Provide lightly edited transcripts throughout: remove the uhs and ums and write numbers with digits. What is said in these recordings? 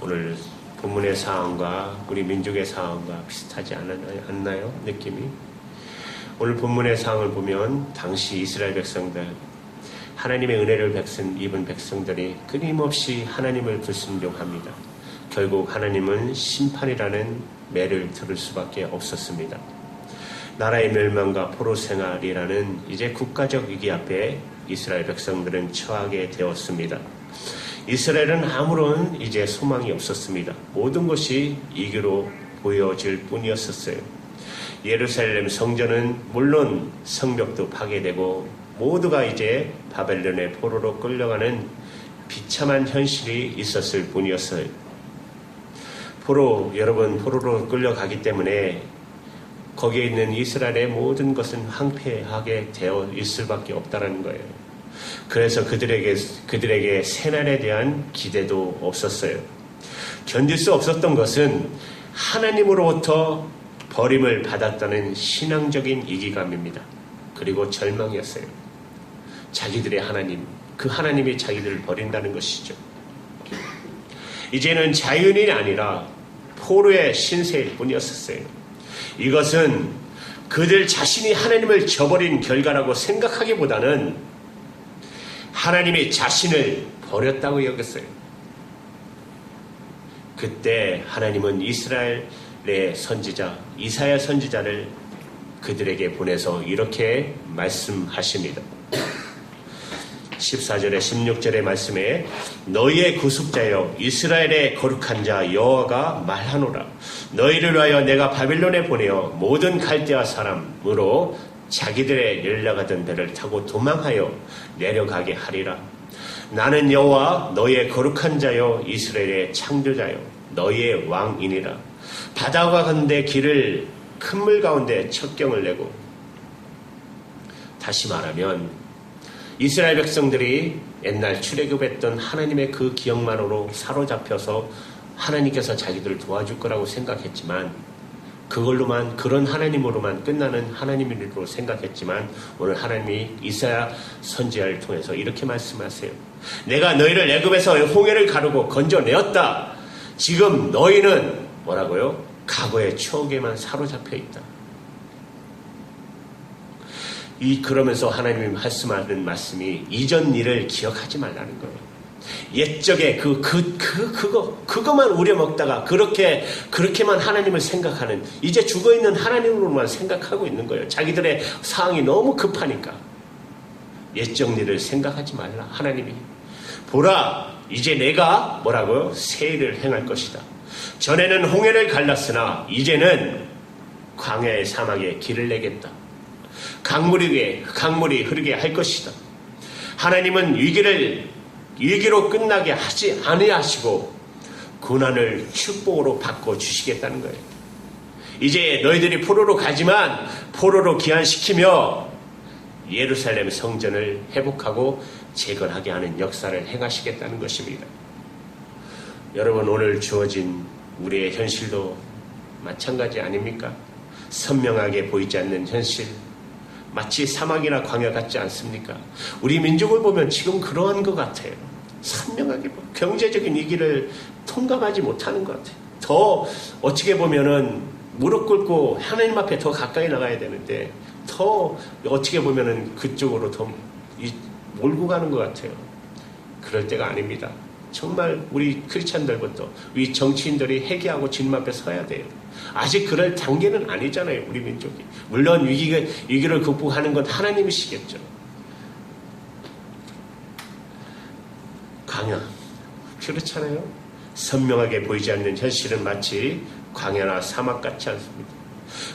오늘 본문의 상황과 우리 민족의 상황과 비슷하지 않나요? 느낌이? 오늘 본문의 상황을 보면 당시 이스라엘 백성들, 하나님의 은혜를 입은 백성들이 끊임없이 하나님을 불순종합니다. 결국 하나님은 심판이라는 매를 들을 수밖에 없었습니다. 나라의 멸망과 포로 생활이라는 이제 국가적 위기 앞에 이스라엘 백성들은 처하게 되었습니다. 이스라엘은 아무런 이제 소망이 없었습니다. 모든 것이 이기로 보여질 뿐이었었어요. 예루살렘 성전은 물론 성벽도 파괴되고 모두가 이제 바벨론의 포로로 끌려가는 비참한 현실이 있었을 뿐이었어요. 포로로 끌려가기 때문에 거기에 있는 이스라엘의 모든 것은 황폐하게 되어 있을 밖에 없다는 거예요. 그래서 그들에게 새날에 대한 기대도 없었어요. 견딜 수 없었던 것은 하나님으로부터 버림을 받았다는 신앙적인 이기감입니다. 그리고 절망이었어요. 자기들의 하나님, 그 하나님이 자기들을 버린다는 것이죠. 이제는 자연이 아니라 포로의 신세일 뿐이었어요. 이것은 그들 자신이 하나님을 저버린 결과라고 생각하기보다는 하나님이 자신을 버렸다고 여겼어요. 그때 하나님은 이스라엘의 선지자 이사야 선지자를 그들에게 보내서 이렇게 말씀하십니다. 14절에 16절의 말씀에 너희의 구속자여 이스라엘의 거룩한 자 여호와가 말하노라. 너희를 위하여 내가 바벨론에 보내어 모든 갈대아 사람으로 자기들의 연락하던 배를 타고 도망하여 내려가게 하리라. 나는 여호와 너희의 거룩한 자여 이스라엘의 창조자여 너희의 왕이니라. 바다와 가운데 길을 큰 물 가운데 첩경을 내고, 다시 말하면 이스라엘 백성들이 옛날 출애굽했던 하나님의 그 기억만으로 사로잡혀서 하나님께서 자기들을 도와줄 거라고 생각했지만, 그런 하나님으로만 끝나는 하나님으로 생각했지만, 오늘 하나님이 이사야 선지자를 통해서 이렇게 말씀하세요. 내가 너희를 애굽에서 홍해를 가르고 건져내었다. 지금 너희는 뭐라고요? 과거의 추억에만 사로잡혀 있다. 그러면서 하나님이 말씀하는 말씀이 이전 일을 기억하지 말라는 거예요. 옛적에 그거만 우려먹다가 그렇게만 하나님을 생각하는, 이제 죽어있는 하나님으로만 생각하고 있는 거예요. 자기들의 상황이 너무 급하니까. 옛적 일을 생각하지 말라. 하나님이 보라, 이제 내가 뭐라고요? 새 일을 행할 것이다. 전에는 홍해를 갈랐으나 이제는 광야의 사막에 길을 내겠다. 강물이 흐르게 할 것이다. 하나님은 위기로 끝나게 하지 아니하시고 고난을 축복으로 바꿔 주시겠다는 거예요. 이제 너희들이 포로로 가지만 포로로 귀환시키며 예루살렘 성전을 회복하고 재건하게 하는 역사를 행하시겠다는 것입니다. 여러분, 오늘 주어진 우리의 현실도 마찬가지 아닙니까? 선명하게 보이지 않는 현실, 마치 사막이나 광야 같지 않습니까? 우리 민족을 보면 지금 그러한 것 같아요. 선명하게 경제적인 위기를 통감하지 못하는 것 같아요. 더 어떻게 보면은 무릎 꿇고 하나님 앞에 더 가까이 나가야 되는데 더 어떻게 보면은 그쪽으로 더 몰고 가는 것 같아요. 그럴 때가 아닙니다. 정말 우리 크리스찬들부터 우리 정치인들이 회개하고 주님 앞에 서야 돼요. 아직 그럴 단계는 아니잖아요, 우리 민족이. 물론 위기를 극복하는 건 하나님이시겠죠. 광야, 그렇잖아요. 선명하게 보이지 않는 현실은 마치 광야나 사막 같지 않습니다.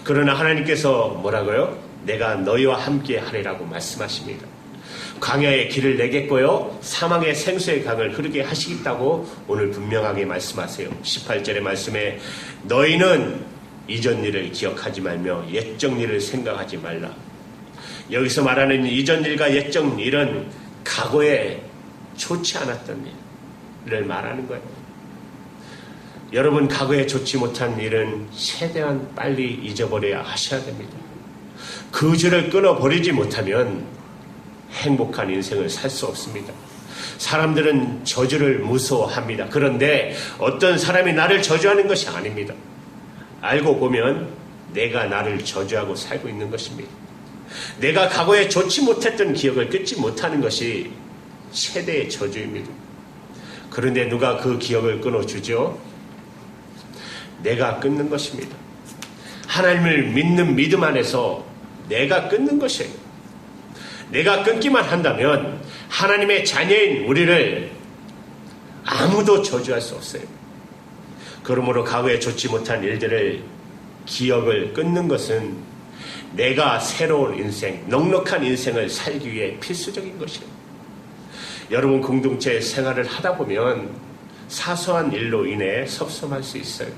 그러나 하나님께서 뭐라고요? 내가 너희와 함께 하리라고 말씀하십니다. 광야의 길을 내겠고요, 사막의 생수의 강을 흐르게 하시겠다고 오늘 분명하게 말씀하세요. 18절의 말씀에 너희는 이전 일을 기억하지 말며 옛적 일을 생각하지 말라. 여기서 말하는 이전 일과 옛적 일은 과거에 좋지 않았던 일을 말하는 거예요. 여러분, 과거에 좋지 못한 일은 최대한 빨리 잊어버려야 하셔야 됩니다. 그 줄을 끊어버리지 못하면 행복한 인생을 살 수 없습니다. 사람들은 저주를 무서워합니다. 그런데 어떤 사람이 나를 저주하는 것이 아닙니다. 알고 보면 내가 나를 저주하고 살고 있는 것입니다. 내가 과거에 좋지 못했던 기억을 끊지 못하는 것이 최대의 저주입니다. 그런데 누가 그 기억을 끊어주죠? 내가 끊는 것입니다. 하나님을 믿는 믿음 안에서 내가 끊는 것이에요. 내가 끊기만 한다면 하나님의 자녀인 우리를 아무도 저주할 수 없어요. 그러므로 과거에 좋지 못한 일들을 기억을 끊는 것은 내가 새로운 인생, 넉넉한 인생을 살기 위해 필수적인 것이에요. 여러분 공동체 생활을 하다 보면 사소한 일로 인해 섭섭할 수 있어요.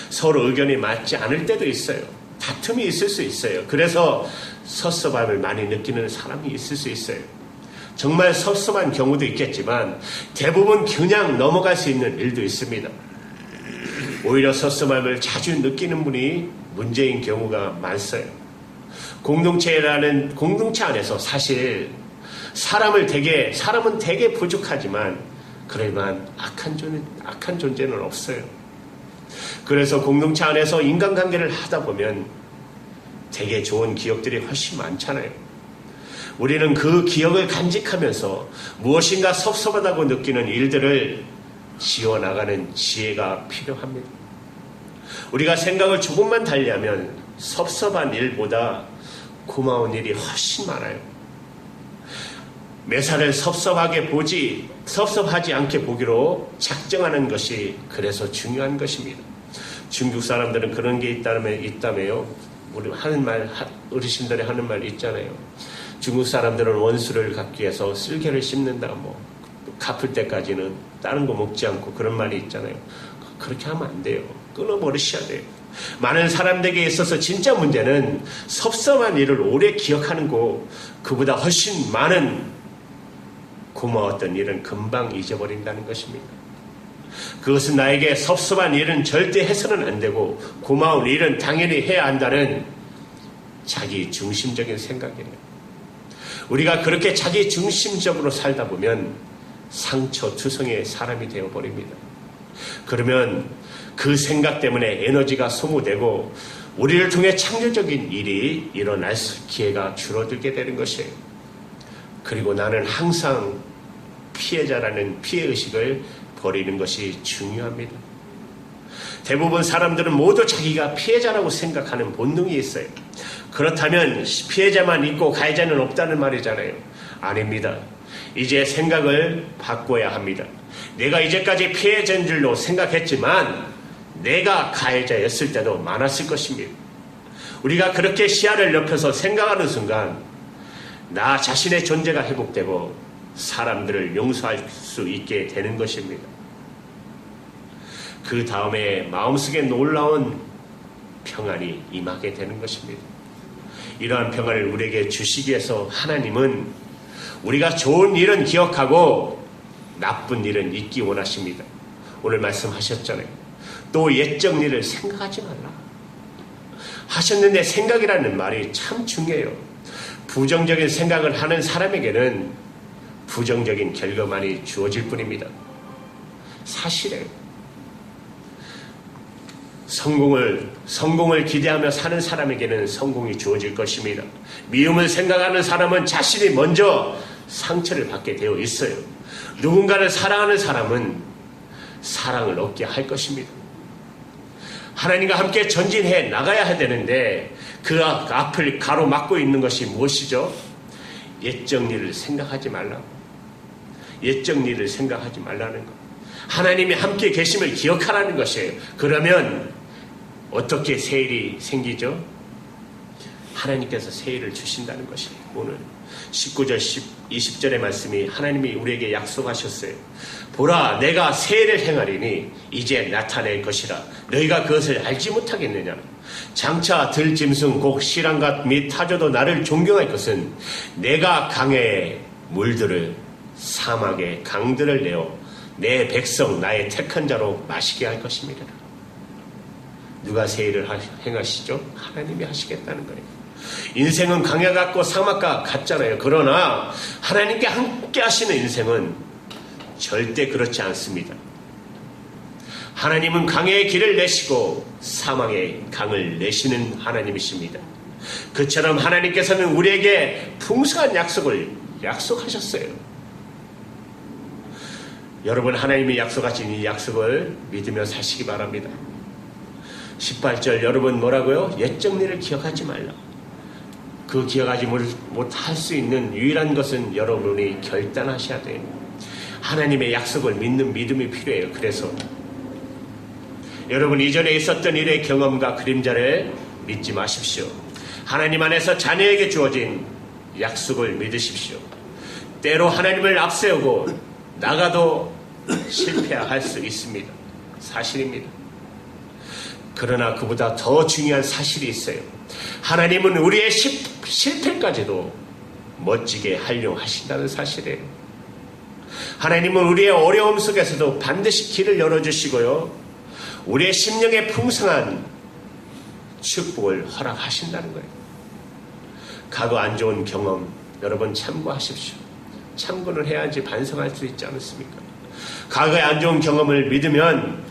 서로 의견이 맞지 않을 때도 있어요. 다툼이 있을 수 있어요. 그래서 섭섭함을 많이 느끼는 사람이 있을 수 있어요. 정말 섭섭한 경우도 있겠지만 대부분 그냥 넘어갈 수 있는 일도 있습니다. 오히려 섭섭함을 자주 느끼는 분이 문제인 경우가 많어요. 공동체 안에서 사실 사람은 되게 부족하지만 그러면 악한 존재는 없어요. 그래서 공동체 안에서 인간관계를 하다 보면 되게 좋은 기억들이 훨씬 많잖아요. 우리는 그 기억을 간직하면서 무엇인가 섭섭하다고 느끼는 일들을 지워나가는 지혜가 필요합니다. 우리가 생각을 조금만 달리하면 섭섭한 일보다 고마운 일이 훨씬 많아요. 매사를 섭섭하지 않게 보기로 작정하는 것이 그래서 중요한 것입니다. 중국 사람들은 그런 게 있다며요. 우리 어르신들이 하는 말 있잖아요. 중국 사람들은 원수를 갚기 위해서 쓸개를 씹는다, 갚을 때까지는 다른 거 먹지 않고 그런 말이 있잖아요. 그렇게 하면 안 돼요. 끊어버리셔야 돼요. 많은 사람들에게 있어서 진짜 문제는 섭섭한 일을 오래 기억하는 거, 그보다 훨씬 많은 고마웠던 일은 금방 잊어버린다는 것입니다. 그것은 나에게 섭섭한 일은 절대 해서는 안 되고 고마운 일은 당연히 해야 한다는 자기 중심적인 생각이에요. 우리가 그렇게 자기 중심적으로 살다 보면 상처투성이의 사람이 되어버립니다. 그러면 그 생각 때문에 에너지가 소모되고 우리를 통해 창조적인 일이 일어날 기회가 줄어들게 되는 것이에요. 그리고 나는 항상 피해자라는 피해의식을 버리는 것이 중요합니다. 대부분 사람들은 모두 자기가 피해자라고 생각하는 본능이 있어요. 그렇다면 피해자만 있고 가해자는 없다는 말이잖아요. 아닙니다. 이제 생각을 바꿔야 합니다. 내가 이제까지 피해자인 줄로 생각했지만 내가 가해자였을 때도 많았을 것입니다. 우리가 그렇게 시야를 넓혀서 생각하는 순간 나 자신의 존재가 회복되고 사람들을 용서할 수 있게 되는 것입니다. 그 다음에 마음속에 놀라운 평안이 임하게 되는 것입니다. 이러한 평안을 우리에게 주시기 위해서 하나님은 우리가 좋은 일은 기억하고 나쁜 일은 잊기 원하십니다. 오늘 말씀하셨잖아요. 또 옛적 일을 생각하지 말라 하셨는데 생각이라는 말이 참 중요해요. 부정적인 생각을 하는 사람에게는 부정적인 결과만이 주어질 뿐입니다. 사실이에요. 성공을 기대하며 사는 사람에게는 성공이 주어질 것입니다. 미움을 생각하는 사람은 자신이 먼저 상처를 받게 되어 있어요. 누군가를 사랑하는 사람은 사랑을 얻게 할 것입니다. 하나님과 함께 전진해 나가야 되는데 그 앞을 가로막고 있는 것이 무엇이죠? 옛적 일을 생각하지 말라고. 옛적 일을 생각하지 말라는 것. 하나님이 함께 계심을 기억하라는 것이에요. 그러면 어떻게 새 일이 생기죠? 하나님께서 새 일을 주신다는 것이에요. 오늘 19절 20절의 말씀이 하나님이 우리에게 약속하셨어요. 보라 내가 새 일을 행하리니 이제 나타낼 것이라 너희가 그것을 알지 못하겠느냐. 장차 들짐승 곡 시랑갓 및 타조도 나를 존경할 것은 내가 강에 물들을 사막에 강들을 내어 내 백성 나의 택한 자로 마시게 할 것입니다. 누가 새 일을 행하시죠? 하나님이 하시겠다는 거예요. 인생은 강야 같고 사막과 같잖아요. 그러나 하나님께 함께 하시는 인생은 절대 그렇지 않습니다. 하나님은 강야의 길을 내시고 사막의 강을 내시는 하나님이십니다. 그처럼 하나님께서는 우리에게 풍성한 약속을 약속하셨어요. 여러분, 하나님이 약속하신 이 약속을 믿으며 사시기 바랍니다. 18절 여러분 뭐라고요? 옛적 일을 기억하지 말라. 그 기억하지 못할 수 있는 유일한 것은 여러분이 결단하셔야 돼요. 하나님의 약속을 믿는 믿음이 필요해요. 그래서 여러분, 이전에 있었던 일의 경험과 그림자를 믿지 마십시오. 하나님 안에서 자녀에게 주어진 약속을 믿으십시오. 때로 하나님을 앞세우고 나가도 실패할 수 있습니다. 사실입니다. 그러나 그보다 더 중요한 사실이 있어요. 하나님은 우리의 실패까지도 멋지게 활용하신다는 사실이에요. 하나님은 우리의 어려움 속에서도 반드시 길을 열어주시고요, 우리의 심령에 풍성한 축복을 허락하신다는 거예요. 과거 안 좋은 경험 여러분 참고하십시오. 참고는 해야지 반성할 수 있지 않습니까? 과거의 안 좋은 경험을 믿으면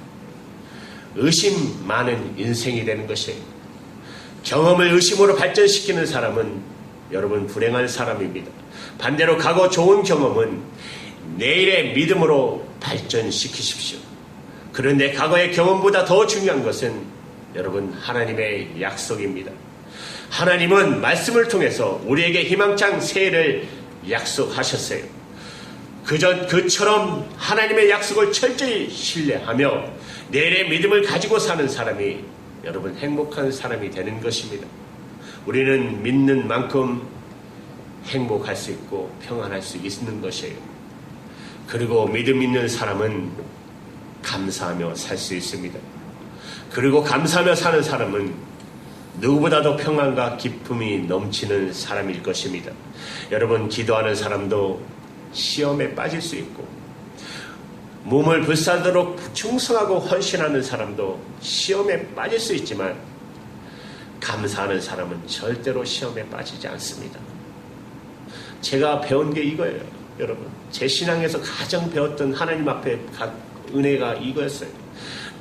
의심 많은 인생이 되는 것이에요. 경험을 의심으로 발전시키는 사람은 여러분 불행한 사람입니다. 반대로 과거 좋은 경험은 내일의 믿음으로 발전시키십시오. 그런데 과거의 경험보다 더 중요한 것은 여러분 하나님의 약속입니다. 하나님은 말씀을 통해서 우리에게 희망찬 새해를 약속하셨어요. 그처럼 하나님의 약속을 철저히 신뢰하며 내일의 믿음을 가지고 사는 사람이 여러분 행복한 사람이 되는 것입니다. 우리는 믿는 만큼 행복할 수 있고 평안할 수 있는 것이에요. 그리고 믿음 있는 사람은 감사하며 살 수 있습니다. 그리고 감사하며 사는 사람은 누구보다도 평안과 기쁨이 넘치는 사람일 것입니다. 여러분, 기도하는 사람도 시험에 빠질 수 있고 몸을 불사르도록 충성하고 헌신하는 사람도 시험에 빠질 수 있지만 감사하는 사람은 절대로 시험에 빠지지 않습니다. 제가 배운 게 이거예요. 여러분, 제 신앙에서 가장 배웠던 하나님 앞에 은혜가 이거였어요.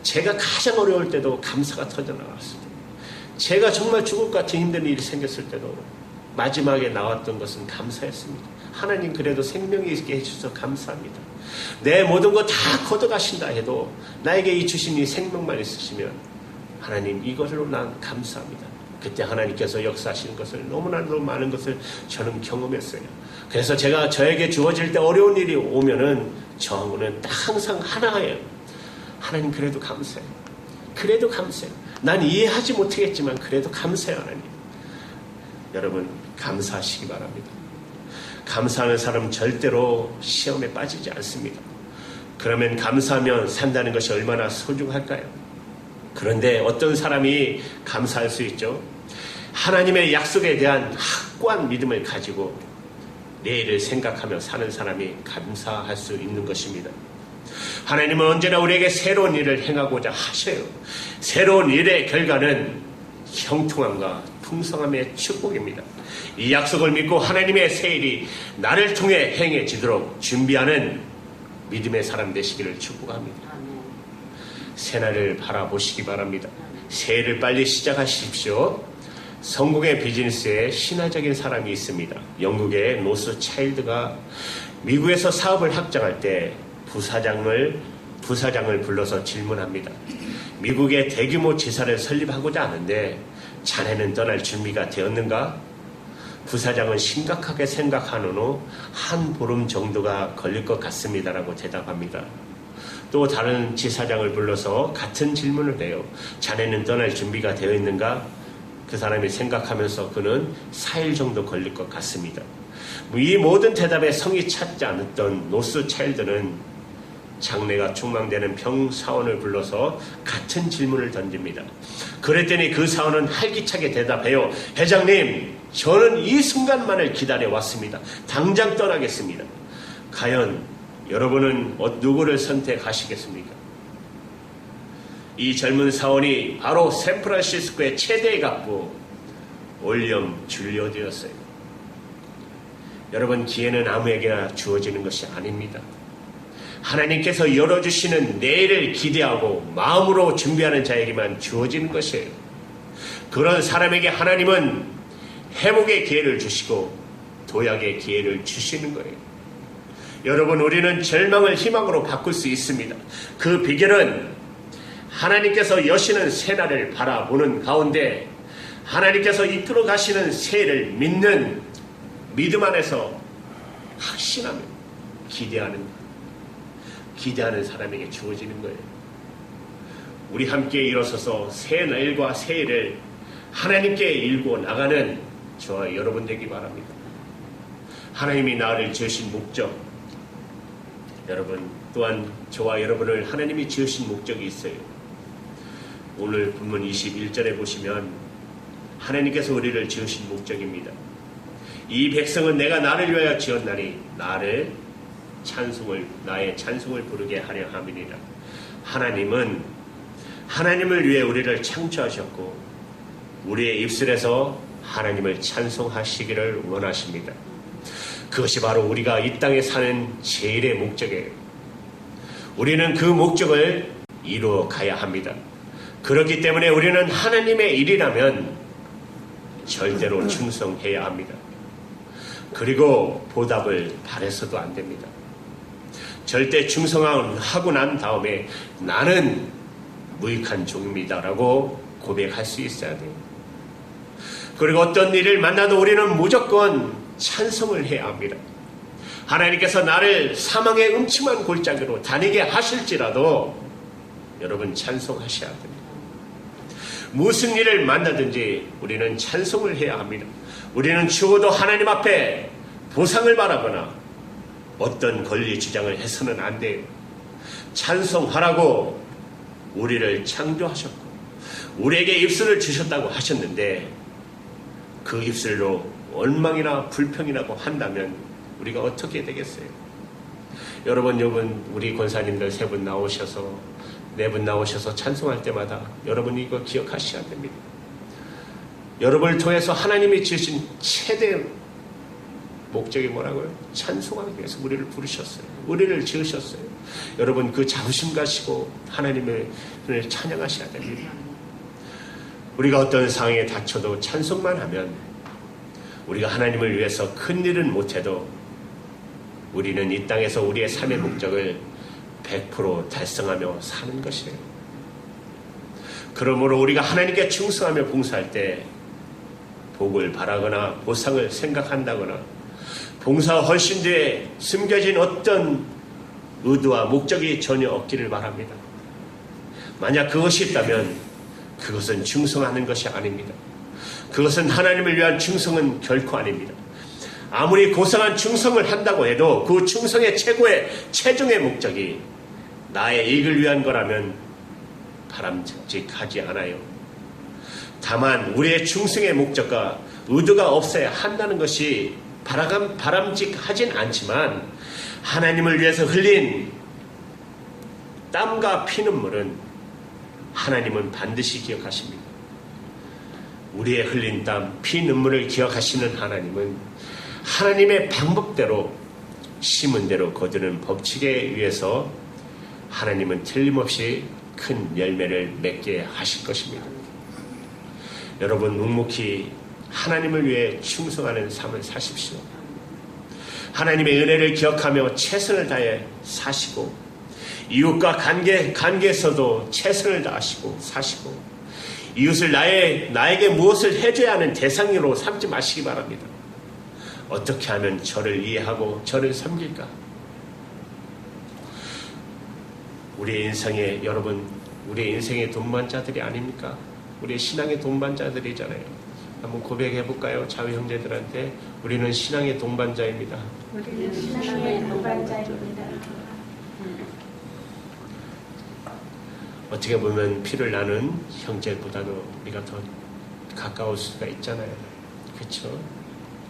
제가 가장 어려울 때도 감사가 터져나갔어요. 제가 정말 죽을 것 같은 힘든 일이 생겼을 때도 마지막에 나왔던 것은 감사했습니다. 하나님 그래도 생명이 있게 해주셔서 감사합니다. 내 모든 거 다 걷어가신다 해도 나에게 이 주신 이 생명만 있으시면 하나님 이것으로 난 감사합니다. 그때 하나님께서 역사하시는 것을 너무나도 많은 것을 저는 경험했어요. 그래서 제가 저에게 주어질 때 어려운 일이 오면은 저하고는 딱 항상 하나예요. 하나님 그래도 감사해요. 그래도 감사해요. 난 이해하지 못하겠지만 그래도 감사해요. 하나님. 여러분 감사하시기 바랍니다. 감사하는 사람은 절대로 시험에 빠지지 않습니다. 그러면 감사하면 산다는 것이 얼마나 소중할까요? 그런데 어떤 사람이 감사할 수 있죠? 하나님의 약속에 대한 확고한 믿음을 가지고 내일을 생각하며 사는 사람이 감사할 수 있는 것입니다. 하나님은 언제나 우리에게 새로운 일을 행하고자 하셔요. 새로운 일의 결과는 형통함과 풍성함의 축복입니다. 이 약속을 믿고 하나님의 새 일이 나를 통해 행해지도록 준비하는 믿음의 사람 되시기를 축복합니다. 새날을 바라보시기 바랍니다. 새해를 빨리 시작하십시오. 성공의 비즈니스에 신화적인 사람이 있습니다. 영국의 노스 차일드가 미국에서 사업을 확장할 때 부사장을 불러서 질문합니다. 미국의 대규모 지사를 설립하고자 하는데 자네는 떠날 준비가 되었는가? 부사장은 심각하게 생각한 후 한 보름 정도가 걸릴 것 같습니다라고 대답합니다. 또 다른 지사장을 불러서 같은 질문을 해요. 자네는 떠날 준비가 되어 있는가? 그 사람이 생각하면서 그는 4일 정도 걸릴 것 같습니다. 이 모든 대답에 성이 찾지 않았던 노스 차일드는 장래가 촉망되는 병사원을 불러서 같은 질문을 던집니다. 그랬더니 그 사원은 활기차게 대답해요. 회장님, 저는 이 순간만을 기다려왔습니다. 당장 떠나겠습니다. 과연 여러분은 누구를 선택하시겠습니까? 이 젊은 사원이 바로 샌프란시스코의 최대에 갔고 올렴 줄여되었어요. 여러분, 기회는 아무에게나 주어지는 것이 아닙니다. 하나님께서 열어주시는 내일을 기대하고 마음으로 준비하는 자에게만 주어지는 것이에요. 그런 사람에게 하나님은 회복의 기회를 주시고 도약의 기회를 주시는 거예요. 여러분, 우리는 절망을 희망으로 바꿀 수 있습니다. 그 비결은 하나님께서 여시는 새날을 바라보는 가운데 하나님께서 이끌어 가시는 새해를 믿는 믿음 안에서 확신하며 기대하는 사람에게 주어지는 거예요. 우리 함께 일어서서 새날과 새해를 하나님께 일고 나가는 저와 여러분 되기 바랍니다. 하나님이 나를 지으신 목적, 여러분 또한 저와 여러분을 하나님이 지으신 목적이 있어요. 오늘 본문 21절에 보시면 하나님께서 우리를 지으신 목적입니다. 이 백성은 내가 나를 위하여 지었나니 나의 찬송을 부르게 하려 함이니라. 하나님은 하나님을 위해 우리를 창조하셨고 우리의 입술에서 하나님을 찬송하시기를 원하십니다. 그것이 바로 우리가 이 땅에 사는 제일의 목적이에요. 우리는 그 목적을 이루어 가야 합니다. 그렇기 때문에 우리는 하나님의 일이라면 절대로 충성해야 합니다. 그리고 보답을 바라서도 안 됩니다. 절대 충성하고 난 다음에 나는 무익한 종입니다라고 고백할 수 있어야 돼요. 그리고 어떤 일을 만나도 우리는 무조건 찬송을 해야 합니다. 하나님께서 나를 사망의 음침한 골짜기로 다니게 하실지라도 여러분 찬송하셔야 됩니다. 무슨 일을 만나든지 우리는 찬송을 해야 합니다. 우리는 죽어도 하나님 앞에 보상을 바라거나 어떤 권리 주장을 해서는 안 돼요. 찬송하라고 우리를 창조하셨고 우리에게 입술을 주셨다고 하셨는데 그 입술로 원망이나 불평이라고 한다면 우리가 어떻게 되겠어요? 여러분 우리 권사님들 3분 나오셔서 4분 나오셔서 찬송할 때마다 여러분이 이거 기억하셔야 됩니다. 여러분을 통해서 하나님이 지으신 최대 목적이 뭐라고요? 찬송하기 위해서 우리를 부르셨어요. 우리를 지으셨어요. 여러분 그 자부심 가지고 하나님을 찬양하셔야 됩니다. 우리가 어떤 상황에 닥쳐도 찬송만 하면 우리가 하나님을 위해서 큰 일은 못해도 우리는 이 땅에서 우리의 삶의 목적을 100% 달성하며 사는 것이에요. 그러므로 우리가 하나님께 충성하며 봉사할 때 복을 바라거나 보상을 생각한다거나 봉사 훨씬 뒤에 숨겨진 어떤 의도와 목적이 전혀 없기를 바랍니다. 만약 그것이 있다면 그것은 충성하는 것이 아닙니다. 그것은 하나님을 위한 충성은 결코 아닙니다. 아무리 고상한 충성을 한다고 해도 그 충성의 최종의 목적이 나의 이익을 위한 거라면 바람직하지 않아요. 다만 우리의 충성의 목적과 의도가 없어야 한다는 것이 바람직하진 않지만 하나님을 위해서 흘린 땀과 피눈물은 하나님은 반드시 기억하십니다. 우리의 흘린 땀, 피눈물을 기억하시는 하나님은 하나님의 방법대로 심은 대로 거두는 법칙에 의해서 하나님은 틀림없이 큰 열매를 맺게 하실 것입니다. 여러분 묵묵히 하나님을 위해 충성하는 삶을 사십시오. 하나님의 은혜를 기억하며 최선을 다해 사시고 이웃과 관계에서도 최선을 다하시고 사시고 이웃을 나에게 무엇을 해줘야 하는 대상으로 삼지 마시기 바랍니다. 어떻게 하면 저를 이해하고 저를 섬길까? 우리의 인생에 여러분 우리의 인생의 동반자들이 아닙니까? 우리의 신앙의 동반자들이잖아요. 한번 고백해 볼까요? 자매 형제들한테 우리는 신앙의 동반자입니다. 우리는 신앙의 동반자입니다. 어떻게 보면 피를 나눈 형제보다도 우리가 더 가까울 수가 있잖아요. 그렇죠?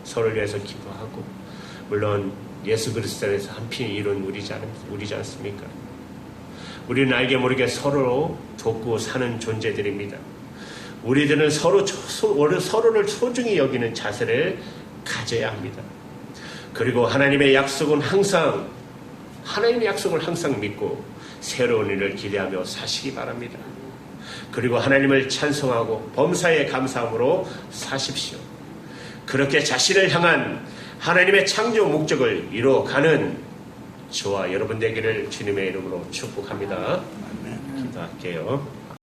서로를 위해서 기도하고 물론 예수 그리스도 안에서 한 피 이룬 우리지 않습니까? 우리는 알게 모르게 서로 돕고 사는 존재들입니다. 우리들은 서로를 소중히 여기는 자세를 가져야 합니다. 그리고 하나님의 약속을 항상 믿고 새로운 일을 기대하며 사시기 바랍니다. 그리고 하나님을 찬송하고 범사에 감사함으로 사십시오. 그렇게 자신을 향한 하나님의 창조 목적을 이루어가는 저와 여러분 되기를 주님의 이름으로 축복합니다. 기도할게요.